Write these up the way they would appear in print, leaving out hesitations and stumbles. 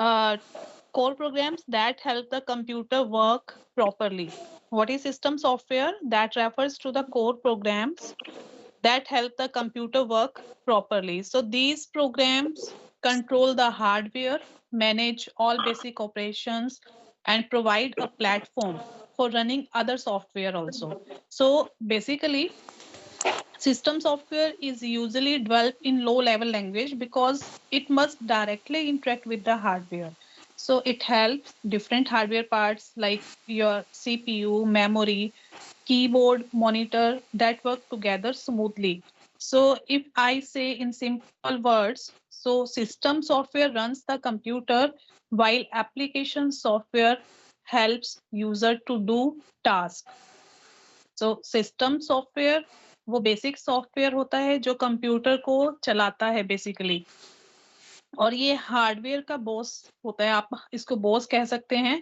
Uh, core programs that help the computer work properly. What is system software? That refers to the core programs that help the computer work properly. So these programs control the hardware, manage all basic operations, and provide a platform for running other software also. So basically, system software is usually developed in low level language because it must directly interact with the hardware. So it helps different hardware parts like your CPU, memory, keyboard, monitor that work together smoothly. So if I say in simple words, so system software runs the computer while application software helps user to do task. So system software वो basic software होता है जो computer को चलाता है basically, और ये hardware का बॉस होता है, आप इसको बॉस कह सकते हैं।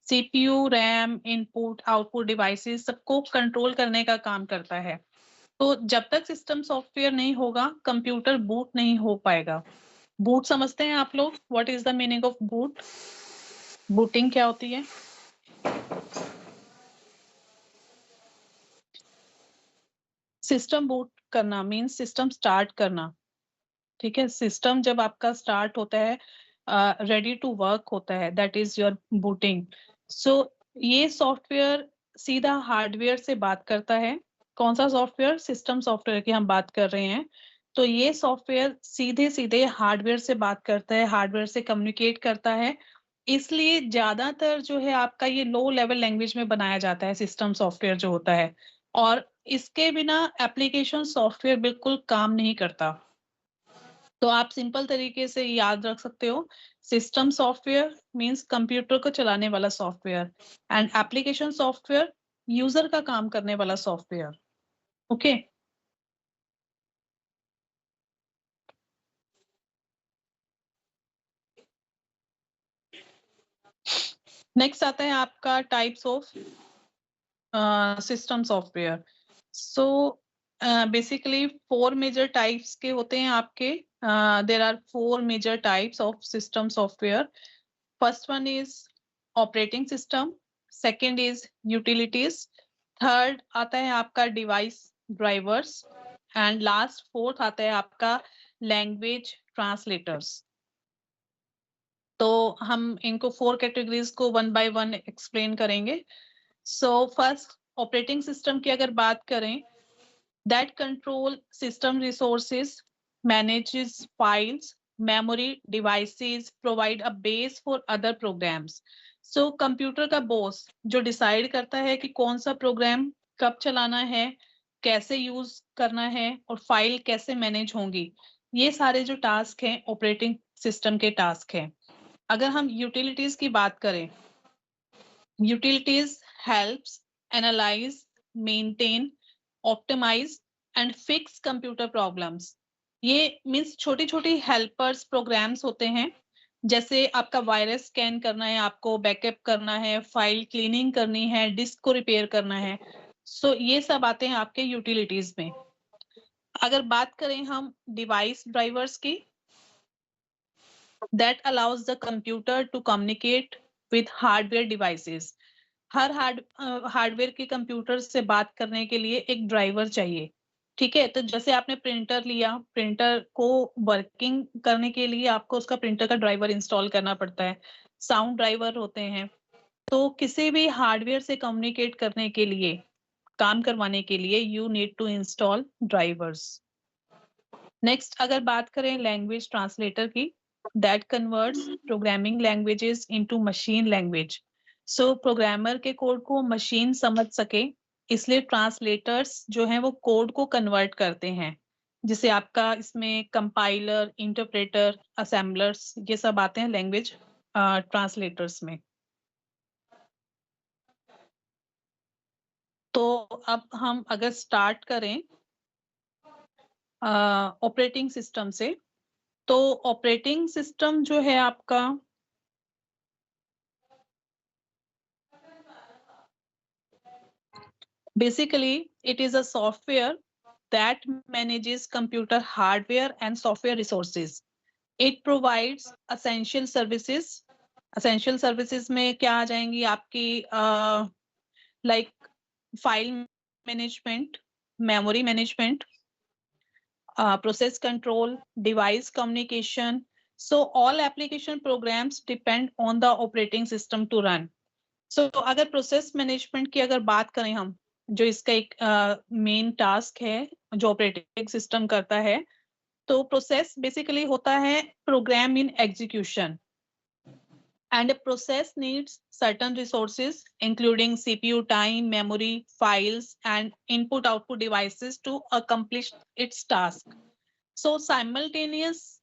CPU, RAM, input output devices सबको कंट्रोल करने का काम करता है। तो जब तक सिस्टम सॉफ्टवेयर नहीं होगा कंप्यूटर बूट नहीं हो पाएगा। बूट समझते हैं आप लोग? What is the meaning of boot? Booting क्या होती है? सिस्टम बूट करना मीन्स सिस्टम स्टार्ट करना। ठीक है, सिस्टम जब आपका स्टार्ट होता है, रेडी टू वर्क होता है, दैट इज योर बूटिंग। सो ये सॉफ्टवेयर सीधा हार्डवेयर से बात करता है। कौन सा सॉफ्टवेयर? सिस्टम सॉफ्टवेयर की हम बात कर रहे हैं। तो ये सॉफ्टवेयर सीधे सीधे हार्डवेयर से बात करता है, हार्डवेयर से कम्युनिकेट करता है। इसलिए ज्यादातर जो है आपका ये लो लेवल लैंग्वेज में बनाया जाता है सिस्टम सॉफ्टवेयर जो होता है, और इसके बिना एप्लीकेशन सॉफ्टवेयर बिल्कुल काम नहीं करता। तो आप सिंपल तरीके से याद रख सकते हो, सिस्टम सॉफ्टवेयर मींस कंप्यूटर को चलाने वाला software, and application software user का काम करने वाला सॉफ्टवेयर। ओके, नेक्स्ट आता है आपका types of system software. So basically 4 major types के होते हैं आपके। There are 4 major types of system software. First one is operating system, second is utilities, third आता है आपका device drivers, and last fourth आता है आपका लैंग्वेज ट्रांसलेटर्स। तो हम इनको 4 कैटेगरीज को वन बाय वन एक्सप्लेन करेंगे। सो फर्स्ट, ऑपरेटिंग सिस्टम की अगर बात करें, that control system resources, manages files, memory devices, provide a base for other programs. So computer का बॉस जो डिसाइड करता है कि कौन सा प्रोग्राम कब चलाना है, कैसे यूज करना है और फाइल कैसे मैनेज होंगी, ये सारे जो टास्क हैं ऑपरेटिंग सिस्टम के टास्क हैं। अगर हम यूटिलिटीज की बात करें, utilities helps analyse, maintain, optimise and fix computer problems. ये मीन्स छोटी छोटी हेल्पर्स प्रोग्राम्स होते हैं, जैसे आपका वायरस स्कैन करना है, आपको बैकअप करना है, फाइल क्लीनिंग करनी है, डिस्क को रिपेयर करना है। सो ये सब आते हैं आपके यूटिलिटीज में। अगर बात करें हम डिवाइस ड्राइवर्स की, that allows the computer to communicate with hardware devices. हर हार्डवेयर के कंप्यूटर से बात करने के लिए एक ड्राइवर चाहिए। ठीक है, तो जैसे आपने प्रिंटर लिया, प्रिंटर को वर्किंग करने के लिए आपको उसका प्रिंटर का ड्राइवर इंस्टॉल करना पड़ता है, साउंड ड्राइवर होते हैं। तो किसी भी हार्डवेयर से कम्युनिकेट करने के लिए, काम करवाने के लिए you need to install drivers. Next अगर बात करें लैंग्वेज ट्रांसलेटर की, that converts programming languages into machine language. So programmer के कोड को मशीन समझ सके, इसलिए ट्रांसलेटर्स जो हैं वो कोड को कन्वर्ट करते हैं, जिसे आपका इसमें कंपाइलर, इंटरप्रेटर, असेंबलर्स ये सब आते हैं लैंग्वेज ट्रांसलेटर्स में। तो अब हम अगर स्टार्ट करें ऑपरेटिंग सिस्टम से, तो ऑपरेटिंग सिस्टम जो है आपका basically it is a software that manages computer hardware and software resources. It provides essential services essential services में क्या आ जाएंगी आपकी, like file management, memory management, process control, device communication. So all application programs depend on the operating system to run. So अगर process management की अगर बात करें हम, जो इसका एक मेन टास्क है जो ऑपरेटिंग सिस्टम करता है, तो प्रोसेस बेसिकली होता है program in execution, and a process needs certain resources including CPU time, memory, files, and input output devices to accomplish its task. So simultaneous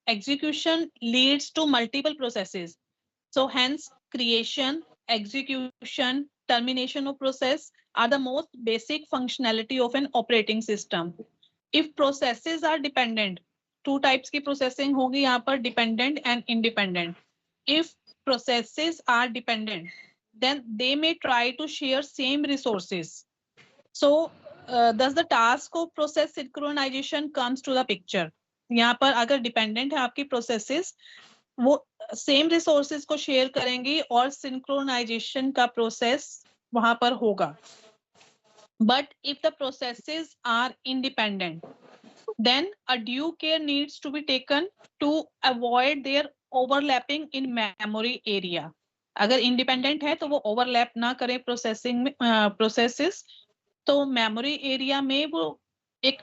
execution leads to multiple processes. So hence creation, execution, termination of process are the most basic functionality of an operating system. If processes are dependent, two types की processing होगी यहाँ पर, dependent and independent. If processes are dependent, then they may try to share same resources. So thus the task of process synchronization comes to the picture. यहाँ पर अगर dependent है आपकी processes, वो सेम रिसोर्सेज को शेयर करेंगी और synchronisation का प्रोसेस वहां पर होगा. But if the processes are independent, then a due care needs to be taken to avoid their overlapping in memory area. अगर इंडिपेंडेंट है तो वो ओवरलैप ना करें प्रोसेसिंग में, प्रोसेसेस, तो मेमोरी एरिया में वो एक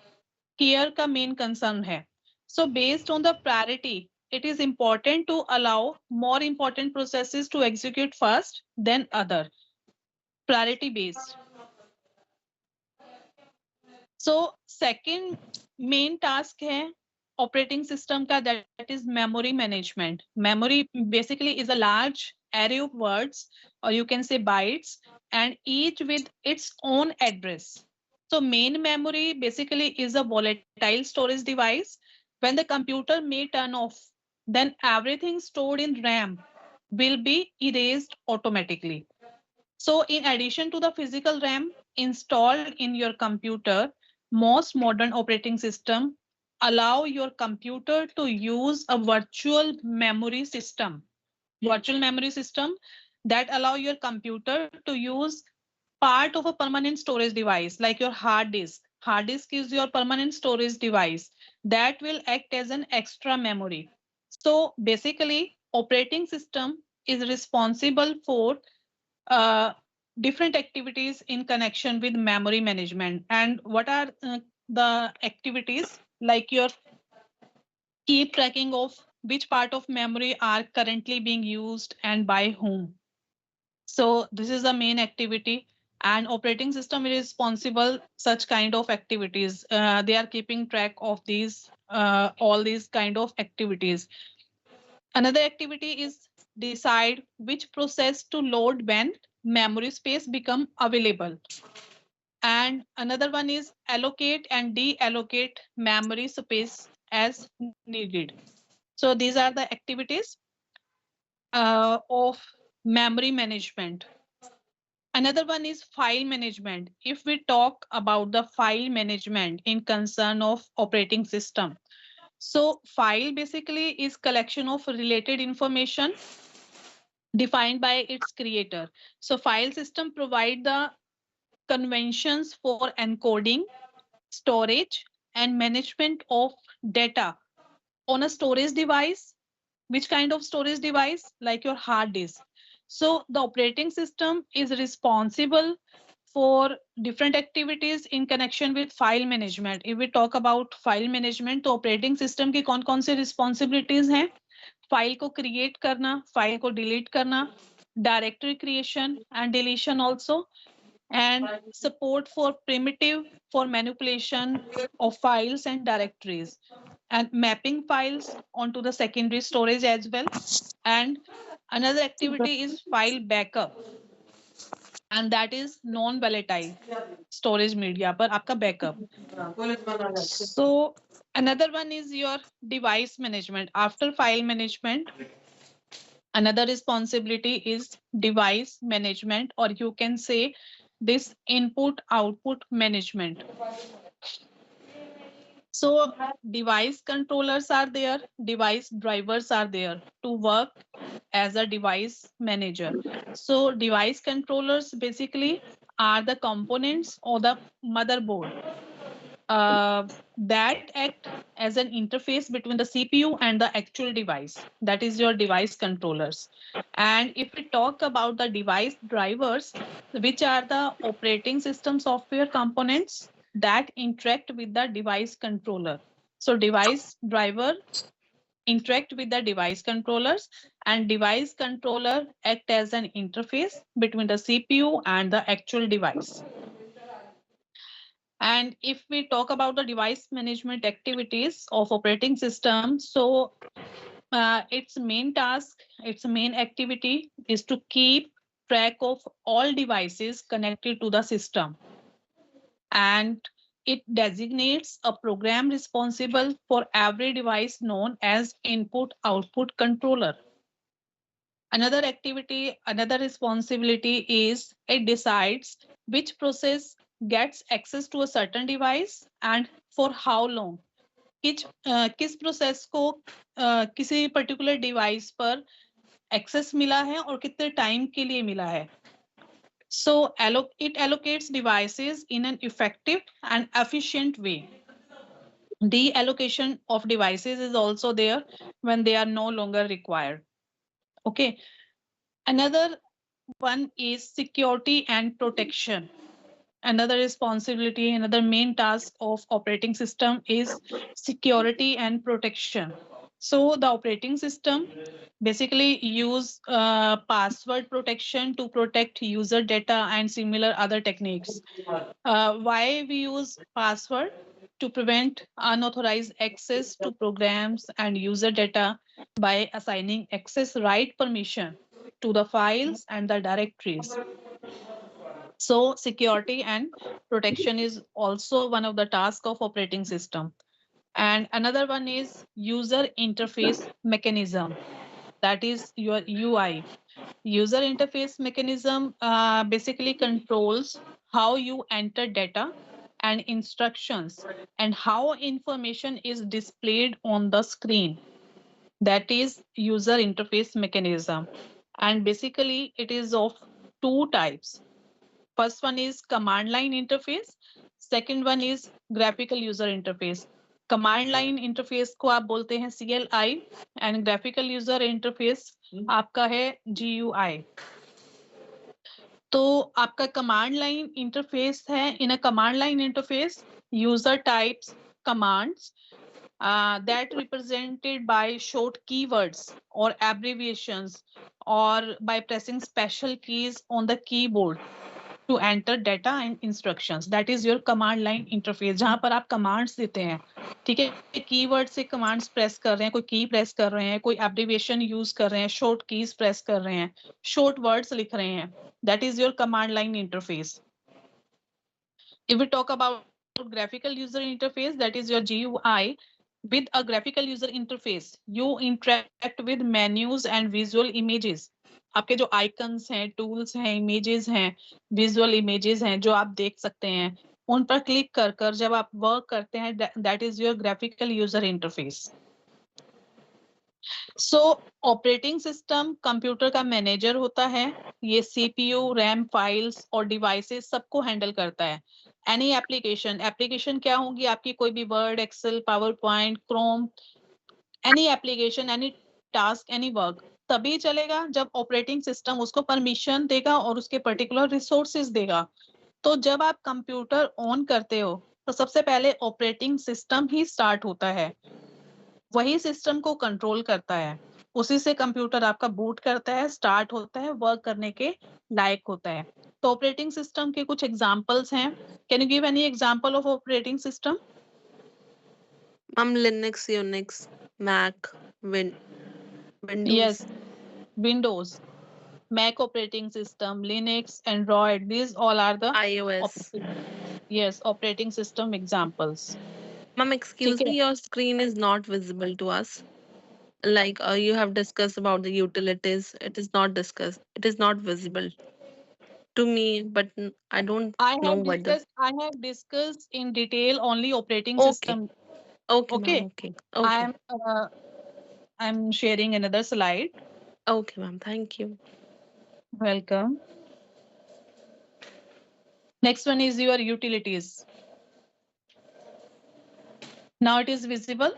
केयर का मेन कंसर्न है. So based on the priority, it is important to allow more important processes to execute first than other. Priority based. So second main task है operating system का, that is memory management. Memory basically is a large array of words, or you can say bytes, and each with its own address. So main memory basically is a volatile storage device. When the computer may turn off, then everything stored in RAM will be erased automatically. So in addition to the physical RAM installed in your computer, most modern operating system allow your computer to use a virtual memory system. Virtual memory system that allow your computer to use part of a permanent storage device like your hard disk. Hard disk is your permanent storage device that will act as an extra memory. So basically, operating system is responsible for different activities in connection with memory management. And what are the activities? Like your keep tracking of which part of memory are currently being used and by whom. So this is the main activity, and operating system is responsible such kind of activities. They are keeping track of these all these kind of activities. Another activity is decide which process to load when memory space become available. And another one is allocate and deallocate memory space as needed. So these are the activities of memory management. Another one is file management. If we talk about the file management in concern of operating system, so file basically is collection of related information defined by its creator. So file system provide the conventions for encoding, storage, and management of data on a storage device. Which kind of storage device? Like your hard disk. So the operating system is responsible for different activities in connection with file management. If we talk about file management, तो operating system की कौन-कौन से responsibilities हैं? File को create करना, file को delete करना, directory creation and deletion also, and support for primitive for manipulation of files and directories, and mapping files onto the secondary storage as well. And another activity is file backup, and that is non volatile storage media पर आपका backup. So another one is your device management. After file management, another responsibility is device management, or you can say this input output management. So device controllers are there, device drivers are there to work as a device manager. So device controllers basically are the components or the motherboard uh, that act as an interface between the CPU and the actual device. That is your device controllers. And if we talk about the device drivers, which are the operating system software components that interact with the device controller. So device driver interact with the device controllers, and device controller act as an interface between the CPU and the actual device. And if we talk about the device management activities of operating system, so its main task, its main activity is to keep track of all devices connected to the system. And it designates a program responsible for every device known as input output controller. Another activity, another responsibility is it decides which process gets access to a certain device and for how long. किस process को किसी particular device पर access मिला है और कितने time के लिए मिला है. So it allocates devices in an effective and efficient way. Deallocation of devices is also there when they are no longer required. Okay. Another one is security and protection. Another responsibility, another main task of operating system is security and protection. So the operating system basically use password protection to protect user data and similar other techniques. Why we use password? To prevent unauthorized access to programs and user data by assigning access right permission to the files and the directories. So security and protection is also one of the tasks of operating system. And another one is user interface mechanism. That is your UI. User interface mechanism basically controls how you enter data and instructions and how information is displayed on the screen. That is user interface mechanism. And basically it is of two types. First one is command line interface. Second one is graphical user interface. Command line interface को आप बोलते हैं CLI and graphical user interface आपका है GUI. तो आपका command line interface है. In a command line interface user types commands that represented by short keywords or abbreviations or by pressing special keys on the keyboard to enter data and instructions. That is your command line interface, जहां पर आप commands देते हैं. ठीक है, keyword से commands press कर रहे हैं, कोई की प्रेस कर रहे हैं, कोई एब्रिविएशन यूज कर रहे हैं, शॉर्ट कीज प्रेस कर रहे हैं, शॉर्ट वर्ड्स लिख रहे हैं. That is your command line interface. If we talk about graphical user interface, that is your GUI. With a graphical user interface, you interact with menus and visual images. आपके जो icons हैं, tools हैं, images हैं, visual images हैं जो आप देख सकते हैं, उन पर क्लिक कर कर जब आप वर्क करते हैं, that is your graphical user interface. So operating system computer का मैनेजर होता है. ये CPU, रैम, फाइल्स और डिवाइसेस सबको हैंडल करता है. एनी एप्लीकेशन क्या होगी आपकी, कोई भी Word, Excel, PowerPoint, Chrome, any application, any task, any work तभी चलेगा जब ऑपरेटिंग सिस्टम उसको परमिशन देगा और उसके पर्टिकुलर रिसोर्सेज देगा. तो जब आप कंप्यूटर ऑन करते हो तो सबसे पहले ऑपरेटिंग सिस्टम ही स्टार्ट होता है. वही सिस्टम को कंट्रोल करता है, उसी से कंप्यूटर आपका बूट करता है, स्टार्ट होता है, वर्क करने के लायक होता है. तो ऑपरेटिंग सिस्टम के कुछ एग्जांपल्स हैं. Can you give any example of operating system? Linux, Unix, Mac, Windows. Yes, Windows, Mac operating system, Linux, Android, these all are the iOS. yes, operating system examples. Ma'am, excuse ठीक me, है. your screen is not visible to us. Like you have discussed about the utilities, it is not discussed. It is not visible to me, but I don't know whether. I have discussed in detail only operating Okay. system. Okay, Okay, ma'am. Okay. Okay. I'm sharing another slide. Okay, ma'am. Thank you. Welcome. Next one is your utilities. Now it is visible.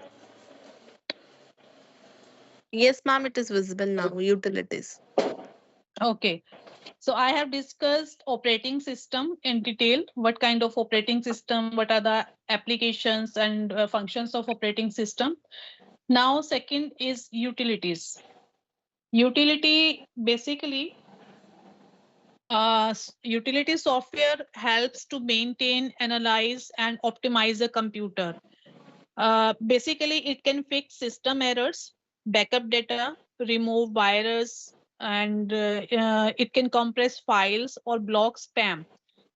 Yes, ma'am. It is visible now. Utilities. Okay. So I have discussed operating system in detail. What kind of operating system? What are the applications and functions of operating system? Now, second is utilities. Utility basically, utility software helps to maintain, analyze, and optimize a computer. Basically, it can fix system errors, backup data, remove virus, and it can compress files or block spam.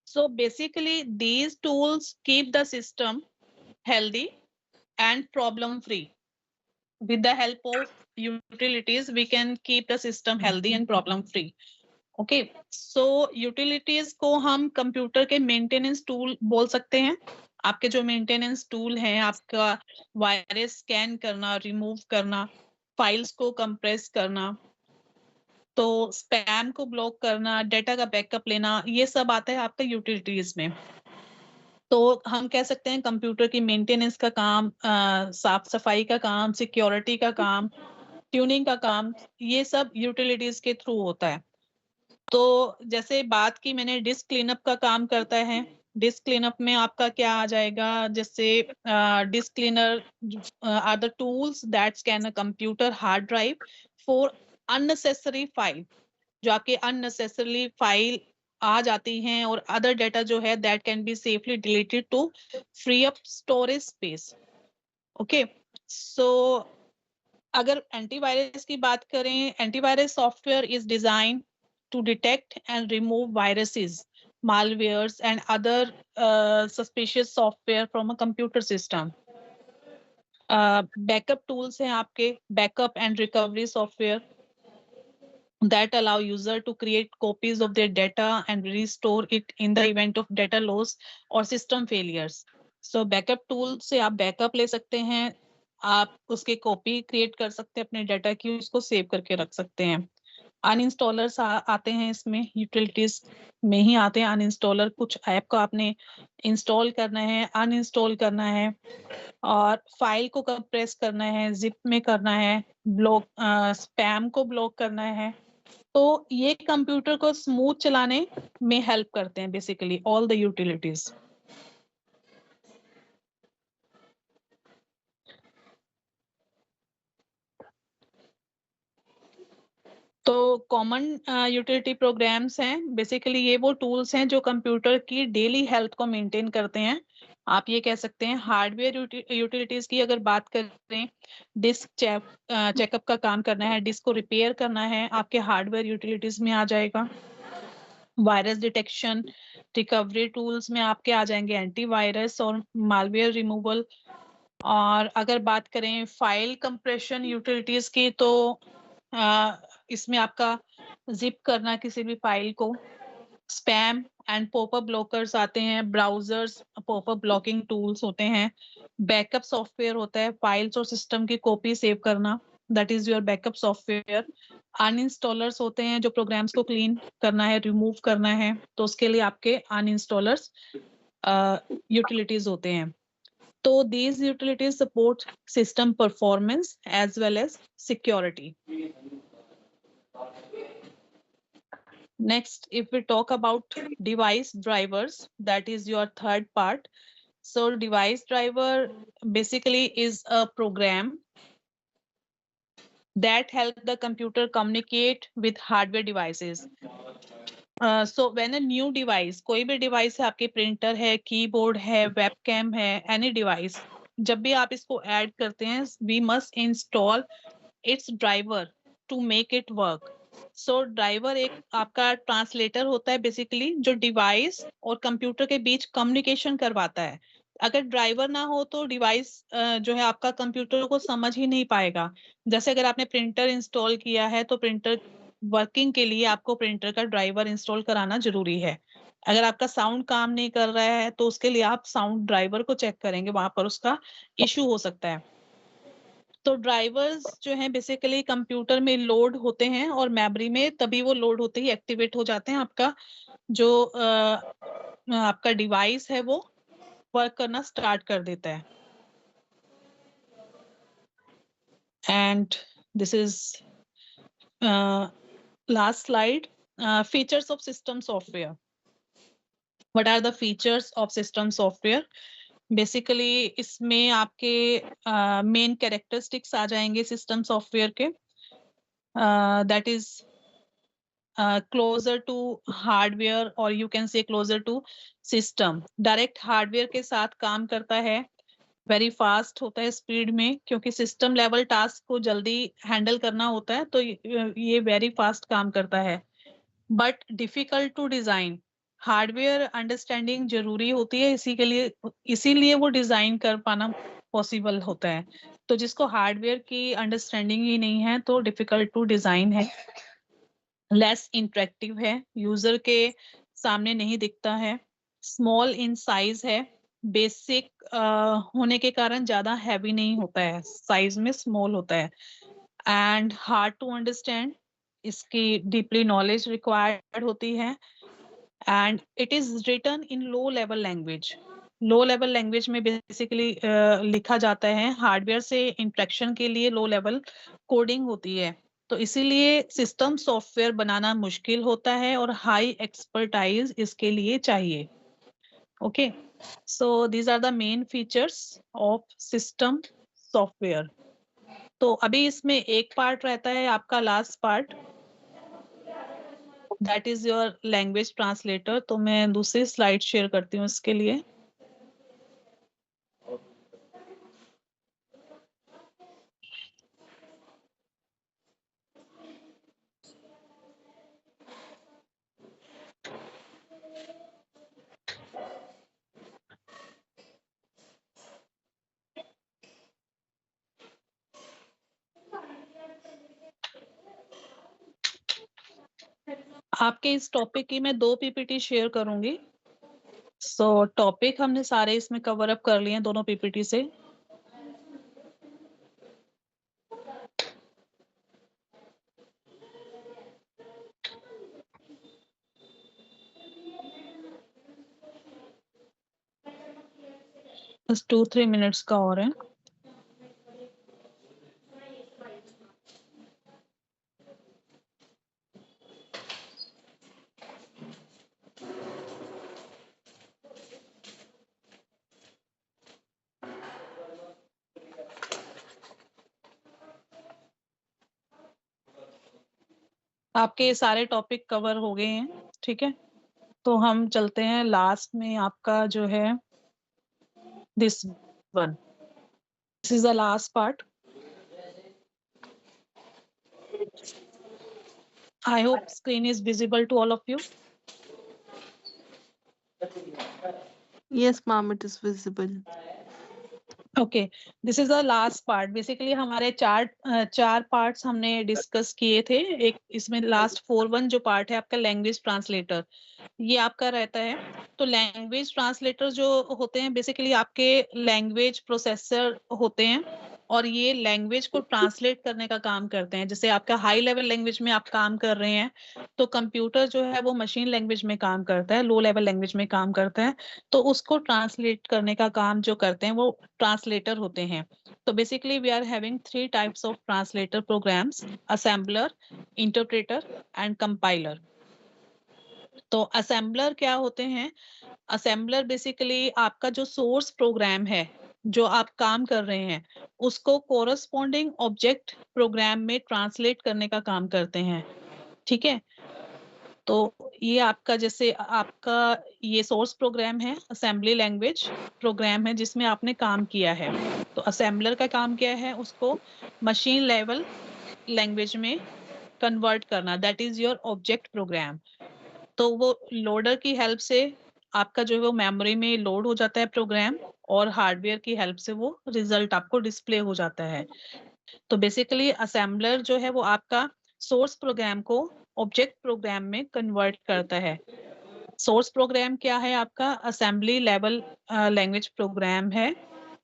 So basically, these tools keep the system healthy and problem free. With the help of utilities, we can keep the system healthy and problem free. Okay, so utilities को हम computer के maintenance tool बोल सकते हैं. आपके जो maintenance tool हैं, आपका वायरस स्कैन करना, रिमूव करना, फाइल्स को कंप्रेस करना, तो स्पैम को ब्लॉक करना, डेटा का बैकअप लेना, ये सब आता है आपका यूटिलिटीज में. तो हम कह सकते हैं कंप्यूटर की मेंटेनेंस का काम, साफ सफाई का काम, सिक्योरिटी का काम, ट्यूनिंग का काम, ये सब यूटिलिटीज के थ्रू होता है. तो जैसे बात की मैंने, डिस्क क्लीनअप का काम करता है. डिस्क क्लीनअप में आपका क्या आ जाएगा, जैसे disk cleaner are the tools that scan a computer hard drive for unnecessary file. जो आपके अननेसेसरली फाइल आ जाती हैं और अदर डाटा जो है that can be safely deleted to free up storage space. Okay, so अगर एंटीवायरस की बात करें, antivirus software is design to detect and remove viruses, malwares, and other suspicious software from a computer system. Backup tools हैं आपके, backup and recovery software that allow user to create copies of their data and restore it in the event of data loss or system failures. So backup tool से आप backup ले सकते हैं, आप उसके copy create कर सकते हैं अपने डाटा की, उसको सेव करके रख सकते हैं. अनइंस्टॉलर्स आते हैं इसमें, यूटिलिटीज में ही आते हैं अनइंस्टॉलर. कुछ ऐप को आपने इंस्टॉल करना है, अनइंस्टॉल करना है, और फाइल को कंप्रेस करना है, जिप में करना है, ब्लॉक, स्पैम को ब्लॉक करना है. तो ये कंप्यूटर को स्मूथ चलाने में हेल्प करते हैं बेसिकली ऑल द यूटिलिटीज. तो कॉमन यूटिलिटी प्रोग्राम्स हैं, बेसिकली ये वो टूल्स हैं जो कंप्यूटर की डेली हेल्थ को मेंटेन करते हैं. आप ये कह सकते हैं हार्डवेयर यूटिलिटीज की अगर बात करें, डिस्क चेकअप का काम करना है, डिस्क को रिपेयर करना है, आपके हार्डवेयर यूटिलिटीज में आ जाएगा. वायरस डिटेक्शन, रिकवरी टूल्स में आपके आ जाएंगे एंटीवायरस और मालवेयर रिमूवल. और अगर बात करें फाइल कंप्रेशन यूटिलिटीज की, तो इसमें आपका जिप करना किसी भी फाइल को, स्पैम एंड पॉपअप ब्लॉकर्स आते हैं, ब्राउजर्स पॉपअप ब्लॉकिंग टूल्स होते हैं, बैकअप सॉफ्टवेयर होता है फाइल्स और सिस्टम की कॉपी सेव करना, that is your backup software. Uninstallers होते हैं जो प्रोग्राम्स को क्लीन करना है, रिमूव करना है, तो उसके लिए आपके अनइंस्टॉलर्स यूटिलिटीज होते हैं. तो these utilities support system performance as well as security. Next, if we talk about device drivers, that is your third part. So device driver basically is a program that help the computer communicate with hardware devices. So when a new device, कोई भी device है, आपके printer है, keyboard है, webcam है, any device, जब भी आप इसको ऐड करते हैं, we must install its driver to make it work. So driver एक आपका ट्रांसलेटर होता है बेसिकली, जो डिवाइस और कंप्यूटर के बीच कम्युनिकेशन करवाता है. अगर ड्राइवर ना हो तो डिवाइस जो है आपका कंप्यूटर को समझ ही नहीं पाएगा. जैसे अगर आपने प्रिंटर इंस्टॉल किया है, तो प्रिंटर वर्किंग के लिए आपको प्रिंटर का ड्राइवर इंस्टॉल कराना जरूरी है. अगर आपका साउंड काम नहीं कर रहा है तो उसके लिए आप साउंड ड्राइवर को चेक करेंगे, वहां पर उसका इशू हो सकता है। तो ड्राइवर्स जो हैं बेसिकली कंप्यूटर में लोड होते हैं और मेमोरी में तभी वो लोड होते ही एक्टिवेट हो जाते हैं, आपका जो आपका डिवाइस है वो वर्क करना स्टार्ट कर देता है। And this is last slide, features of system software. What are the features of system software? Basically इसमें आपके मेन कैरेक्टरिस्टिक्स आ जाएंगे सिस्टम सॉफ्टवेयर के, that is closer to hardware और you can say closer to system. Direct hardware के साथ काम करता है, वेरी फास्ट होता है स्पीड में, क्योंकि सिस्टम लेवल टास्क को जल्दी हैंडल करना होता है, तो ये वेरी फास्ट काम करता है। But difficult to design, hardware understanding जरूरी होती है, इसीलिए वो डिजाइन कर पाना पॉसिबल होता है। तो जिसको हार्डवेयर की अंडरस्टैंडिंग ही नहीं है तो डिफिकल्ट टू डिजाइन है। लेस इंटरेक्टिव है, यूजर के सामने नहीं दिखता है। स्मॉल इन साइज है, बेसिक होने के कारण ज्यादा हैवी नहीं होता है, साइज में स्मॉल होता है। एंड हार्ड टू अंडरस्टैंड, इसकी डीपली नॉलेज रिक्वायर्ड होती है। And it is written in low level language. Low level language में बेसिकली लिखा जाता है, हार्डवेयर से इंटरेक्शन के लिए लो लेवल कोडिंग होती है, तो इसीलिए सिस्टम सॉफ्टवेयर बनाना मुश्किल होता है और हाई एक्सपर्टाइज इसके लिए चाहिए। Okay, so these are the main features of system software. तो अभी इसमें एक पार्ट रहता है आपका last part, that is your language translator. तो मैं दूसरी स्लाइड शेयर करती हूँ इसके लिए। आपके इस टॉपिक की मैं 2 पीपीटी शेयर करूंगी। सो टॉपिक हमने सारे इसमें कवर अप कर लिए हैं दोनों पीपीटी से। बस 2-3 मिनट्स का और है। आपके सारे टॉपिक कवर हो गए हैं, ठीक है। तो हम चलते हैं लास्ट में, आपका जो है this one, this is the last part. I hope screen is visible to all of you. Yes, ma'am, it is visible. Okay, this is the last part. Basically हमारे चार पार्ट्स हमने डिस्कस किए थे। एक इसमें लास्ट 4-1 जो part है आपका लैंग्वेज ट्रांसलेटर, ये आपका रहता है। तो लैंग्वेज ट्रांसलेटर जो होते हैं बेसिकली आपके लैंग्वेज प्रोसेसर होते हैं, और ये लैंग्वेज को ट्रांसलेट करने का काम करते हैं। जैसे आपका हाई लेवल लैंग्वेज में आप काम कर रहे हैं, तो कंप्यूटर जो है वो मशीन लैंग्वेज में काम करता है, लो लेवल लैंग्वेज में काम करता है, तो उसको ट्रांसलेट करने का काम जो करते हैं वो ट्रांसलेटर होते हैं। तो basically we are having 3 types of translator programs, assembler, interpreter and compiler. तो असेंबलर क्या होते हैं? असेंबलर बेसिकली आपका जो सोर्स प्रोग्राम है, जो आप काम कर रहे हैं, उसको कोरस्पॉन्डिंग ऑब्जेक्ट प्रोग्राम में ट्रांसलेट करने का काम करते हैं, ठीक है। तो ये आपका जैसे आपका ये सोर्स प्रोग्राम है, असेंबली लैंग्वेज प्रोग्राम है जिसमें आपने काम किया है। तो असेंबलर का काम क्या है? उसको मशीन लेवल लैंग्वेज में कन्वर्ट करना, that is your object program. तो वो लोडर की हेल्प से आपका जो है वो मेमोरी में लोड हो जाता है प्रोग्राम, और हार्डवेयर की हेल्प से वो रिजल्ट आपको डिस्प्ले हो जाता है। तो बेसिकली असेंबलर जो है वो आपका सोर्स प्रोग्राम को ऑब्जेक्ट प्रोग्राम में कन्वर्ट करता है। सोर्स प्रोग्राम क्या है आपका? असेंबली लेवल लैंग्वेज प्रोग्राम है।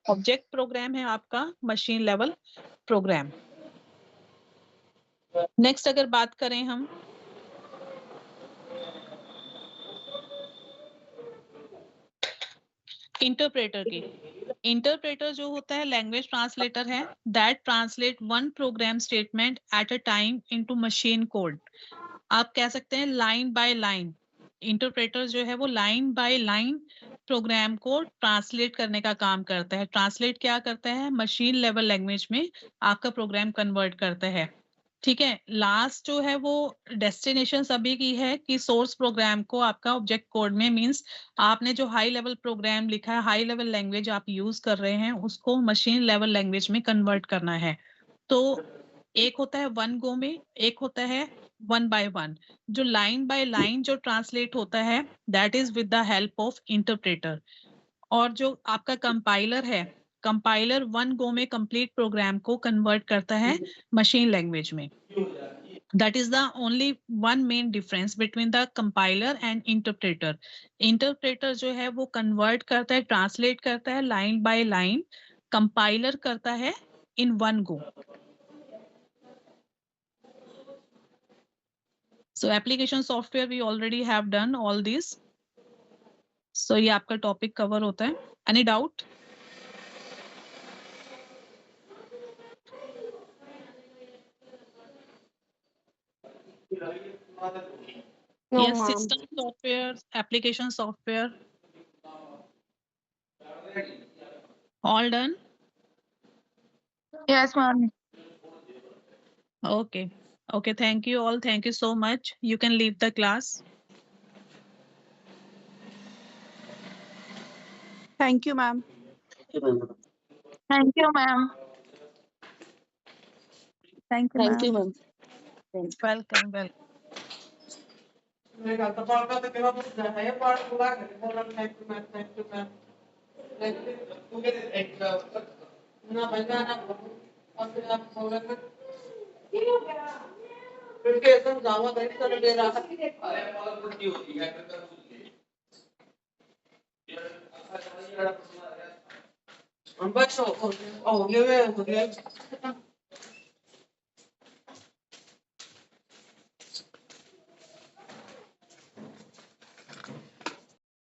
ऑब्जेक्ट प्रोग्राम है आपका मशीन लेवल प्रोग्राम। नेक्स्ट अगर बात करें हम इंटरप्रेटर की, इंटरप्रेटर जो होता है लैंग्वेज ट्रांसलेटर है, that translate one program statement at a time into machine code. आप कह सकते हैं लाइन बाय लाइन। इंटरप्रेटर जो है वो लाइन बाय लाइन प्रोग्राम को ट्रांसलेट करने का काम करता है। ट्रांसलेट क्या करता है? मशीन लेवल लैंग्वेज में आपका प्रोग्राम कन्वर्ट करता है। ठीक है, लास्ट जो है वो डेस्टिनेशन सभी की है कि सोर्स प्रोग्राम को आपका ऑब्जेक्ट कोड में मींस आपने जो हाई लेवल प्रोग्राम लिखा है, हाई लेवल लैंग्वेज आप यूज कर रहे हैं, उसको मशीन लेवल लैंग्वेज में कन्वर्ट करना है। तो एक होता है वन गो में, एक होता है वन बाय वन। जो लाइन बाय लाइन जो ट्रांसलेट होता है that is with the help of interpreter. और जो आपका कंपाइलर है, कंपाइलर वन गो में कंप्लीट प्रोग्राम को कन्वर्ट करता है मशीन लैंग्वेज में। That is the only one main difference between the compiler and interpreter. Interpreter जो है वो convert करता है, translate करता है line by line, compiler करता है in one go. So application software we already have done all this. So ये आपका topic cover होता है. Any doubt? No, Yes, ma'am. system software, application software, all done. Yes, ma'am. Okay. Okay, thank you all. Thank you so much. You can leave the class. Thank you, ma'am. Thank you, ma'am. Thank you, Thank you, ma'am. ma'am. Welcome, welcome. बस हो गया